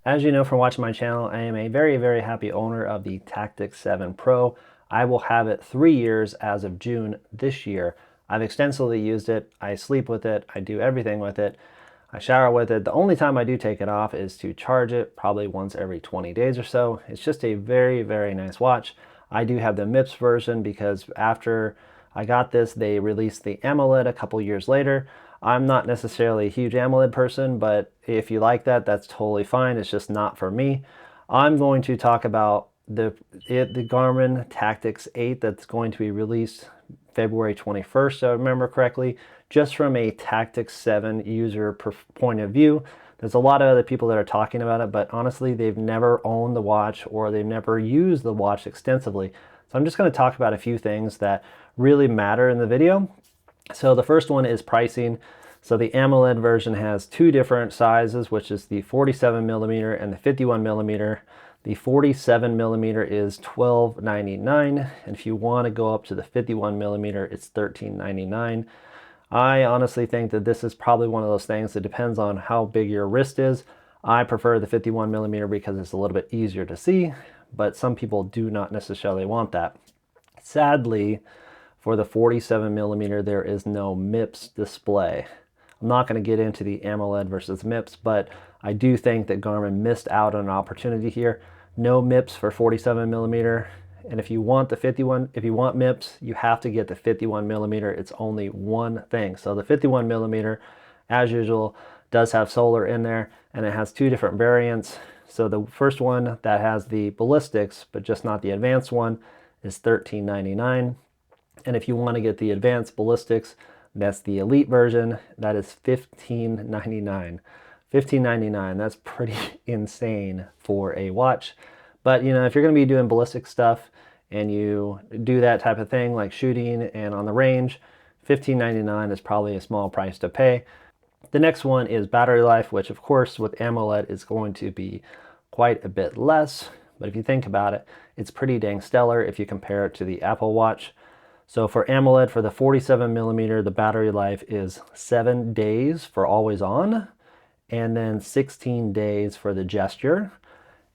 As you know from watching my channel, I am a very happy owner of the Tactix 7 Pro. I will have it 3 years as of June this year. I've extensively used it. I sleep with it. I do everything with it. I shower with it. The only time I do take it off is to charge it, probably once every 20 days or so. It's just a very nice watch. I do have the MIPS version because after I got this, they released the AMOLED a couple years later. I'm not necessarily a huge AMOLED person, but if you like that, that's totally fine. It's just not for me. I'm going to talk about the Garmin Tactix 8 that's going to be released February 21st, if I remember correctly, just from a Tactix 7 user point of view. There's a lot of other people that are talking about it, but honestly, they've never owned the watch or they've never used the watch extensively. So I'm just going to talk about a few things that really matter in the video. So the first one is pricing. So the AMOLED version has two different sizes, which is the 47 millimeter and the 51 millimeter. The 47 millimeter is $12.99, and if you want to go up to the 51 millimeter, it's $13.99. I honestly think that this is probably one of those things that depends on how big your wrist is. I prefer the 51 millimeter because it's a little bit easier to see, but some people do not necessarily want that. Sadly, for the 47 millimeter, there is no MIPS display. I'm not going to get into the AMOLED versus MIPS, but I do think that Garmin missed out on an opportunity here. No MIPS for 47 millimeter. And if you want the 51, if you want MIPS, you have to get the 51 millimeter. It's only one thing. So the 51 millimeter, as usual, does have solar in there, and it has two different variants. So the first one that has the ballistics, but just not the advanced one, is $13.99. And if you want to get the advanced ballistics, that's the elite version, that is $15.99. $15.99, that's pretty insane for a watch. But you know, if you're going to be doing ballistic stuff and you do that type of thing like shooting and on the range, $15.99 is probably a small price to pay. The next one is battery life, which of course with AMOLED is going to be quite a bit less. But if you think about it, it's pretty dang stellar if you compare it to the Apple Watch. So for AMOLED, for the 47 millimeter, the battery life is 7 days for always on, and then 16 days for the gesture.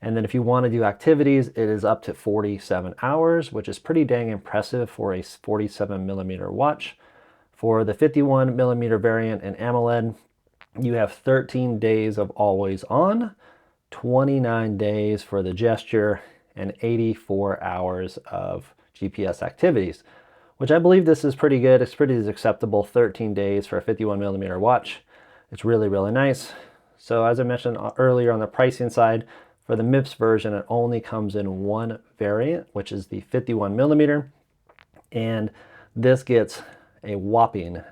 And then if you want to do activities, it is up to 47 hours, which is pretty dang impressive for a 47 millimeter watch. For the 51 millimeter variant in AMOLED, you have 13 days of always on, 29 days for the gesture, and 84 hours of GPS activities, which I believe this is pretty good. It's pretty acceptable, 13 days for a 51 millimeter watch. It's really nice. So as I mentioned earlier on the pricing side, for the MIPS version, it only comes in one variant, which is the 51 millimeter. And this gets a whopping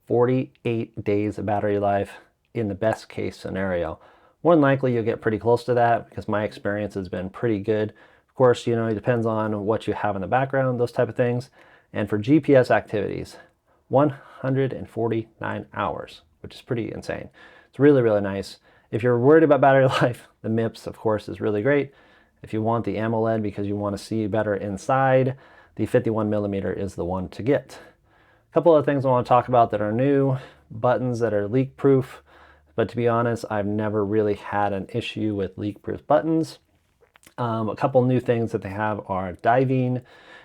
48 days of battery life in the best case scenario. More than likely, you'll get pretty close to that because my experience has been pretty good. Of course, you know, it depends on what you have in the background, those type of things. And for GPS activities, 149 hours, which is pretty insane. It's really nice. If you're worried about battery life, the MIPS, of course, is really great. If you want the AMOLED because you want to see better inside, the 51 millimeter is the one to get. A couple of things I want to talk about that are new, buttons that are leak proof, but to be honest, I've never really had an issue with leak proof buttons. A couple new things that they have are diving.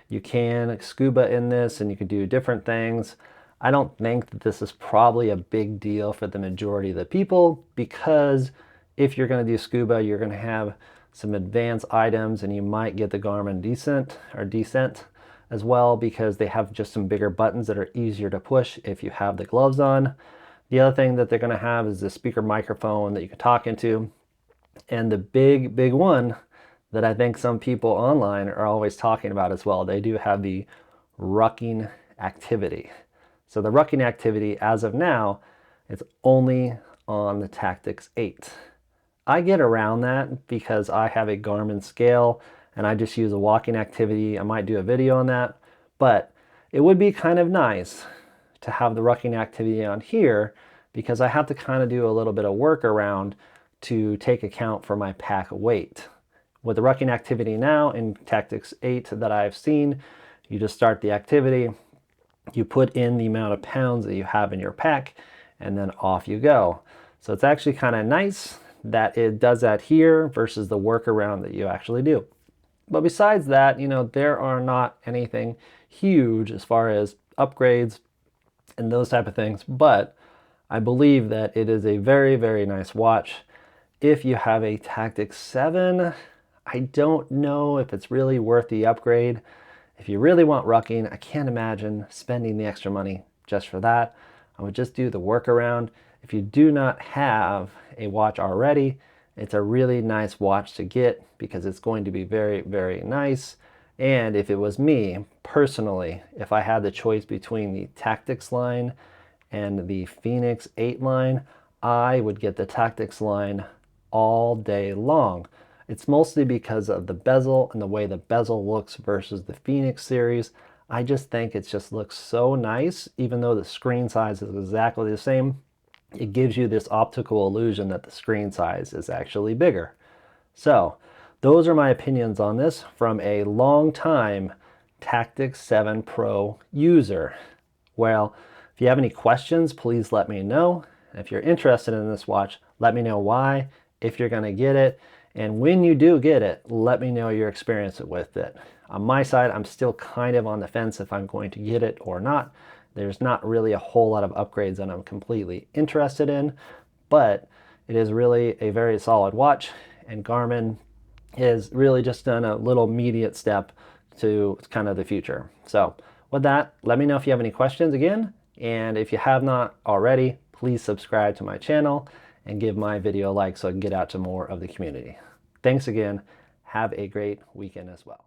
You can scuba in this and you can do different things. I don't think that this is probably a big deal for the majority of the people because if you're going to do scuba, you're going to have some advanced items and you might get the Garmin Descent as well because they have just some bigger buttons that are easier to push if you have the gloves on. The other thing that they're going to have is the speaker microphone that you can talk into. And the big one that I think some people online are always talking about as well. They do have the rucking activity. So the rucking activity, as of now, it's only on the Tactix 8. I get around that because I have a Garmin scale and I just use a walking activity. I might do a video on that, but it would be kind of nice to have the rucking activity on here because I have to kind of do a little bit of workaround to take account for my pack weight. With the rucking activity now in Tactix 8 that I've seen, you just start the activity, you put in the amount of pounds that you have in your pack, and then off you go. So it's actually kind of nice that it does that here versus the workaround that you actually do. But besides that, there are not anything huge as far as upgrades and those type of things. But I believe that it is a very, very nice watch. If you have a Tactix 7, I don't know if it's really worth the upgrade. If you really want rucking, I can't imagine spending the extra money just for that. I would just do the workaround. If you do not have a watch already, it's a really nice watch to get because it's going to be very, very nice. And if it was me, personally, if I had the choice between the Tactix line and the Phoenix 8 line, I would get the Tactix line all day long. It's mostly because of the bezel and the way the bezel looks versus the Phoenix series. I just think it just looks so nice, even though the screen size is exactly the same. It gives you this optical illusion that the screen size is actually bigger. So those are my opinions on this from a long-time Tactix 7 Pro user. Well, if you have any questions, please let me know. If you're interested in this watch, let me know why, if you're going to get it, and when you do get it, let me know your experience with it. On my side, I'm still kind of on the fence if I'm going to get it or not. There's not really a whole lot of upgrades that I'm completely interested in, but it is really a very solid watch, and Garmin has really just done a little immediate step to kind of the future. So with that, let me know if you have any questions again, and if you have not already, please subscribe to my channel and give my video a like so I can get out to more of the community. Thanks again. Have a great weekend as well.